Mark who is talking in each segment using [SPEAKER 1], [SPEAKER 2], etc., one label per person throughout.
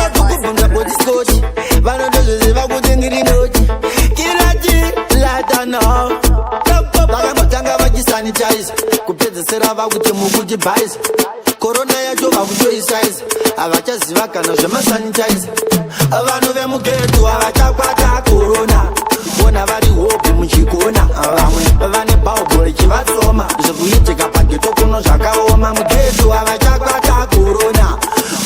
[SPEAKER 1] vakukubvunza bodiskoti vanotozviziva kuti ndiri noti kirati latano vakambotanga vachisanitize kupedzesera vakuti mukuti bhaisa korona yacho vakutoisaiza havachaziva kana zvemasanitize vanhu vemugeto havachakwata korona vona vari hope muchikona vamwe vane bhaubho richivatsoma zvekuitika pageto kuno zvakaoma mugeto havachakwata korona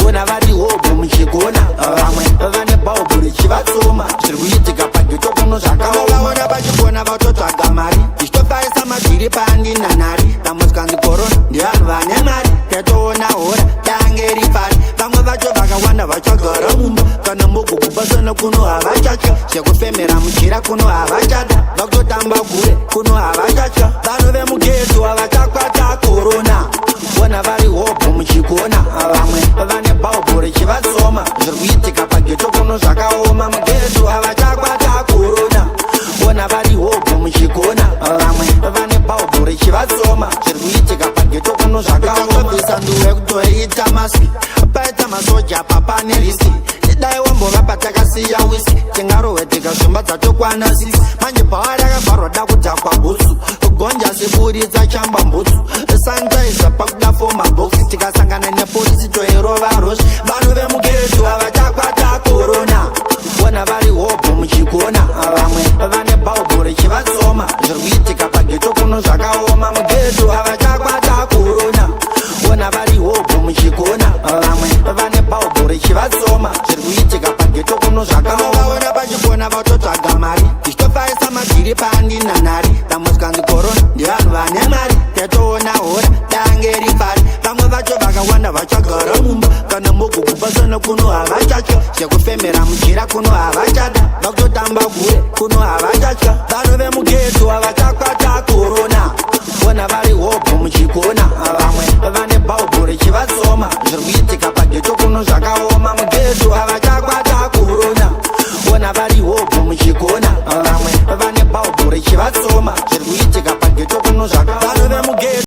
[SPEAKER 1] vona vari hope muchikona vamwe vane bhaubho richivatsoma zvirikuitika pageto kuno zvakaoma vaona pachikona vatotsvaga mari ichitofarisa mavhiri paandinanhari dambudzikanzi korona ndivanhu vane mari tatoona hora tange ripari vamwe vacho vakawanda vachagara mumba kana mogokupasana kuno havachatya zvekufemera mujira kuno havachada vakutotamba kure kuno havachatya vanhu vemugeto havachakwata korona vona vari hope muchikona vamwe vane bhaubho richivatsoma zvirikuitika pageto kuno zvakaoma mugeto havachakwata korona vona vari hope muchikona vamwe vane bhaubho richivatsoma zvirikuitika pageto kuno zvakaomabvisa nduwe kutoita maswi paita masoja papane riski dai wambova patakasiya wisi tingarohweteka zvimba dzatokwana 6 manje bhawa rakavharwa da kudhakwa bhutsu kugonja siburitsa chamba mbutsu sanitizer pakuda fomabhoksi tikasangana nepolisi toirova roshi vanhu vemugeto havachakwata korona vona vari hope muchikona vamwe vane bhaubho richivatsoma zvirikuitika pageto kuno zvakaoma mugeto havachakwata korona vona vari hope muchikona vamwe vane bhaubho richivatsoma zvirikuitika pageto kuno zvakaoma pachikona vatotsvaga mari ichitofarisa mavhiri paandinanhari dambudzikanzi korona ndivanhu vane mari tatoona hora tange ripari vamwe vacho vakawanda vachagara mumba kana mogokupasana kuno havachatya zvekufemera mujira kuno havachada vakutotamba kure kuno havachatya vanhu vemugeto havachakwata korona vona vari hope muchikona vamwe vane bhaubho richivatsoma zvirikuitika pageto kuno zvakaoma mugeto havachakwata korona vona vari hope muchikona vamwe vane bhaubho richivatsoma zvirikuitika pageto kuno zvakaoma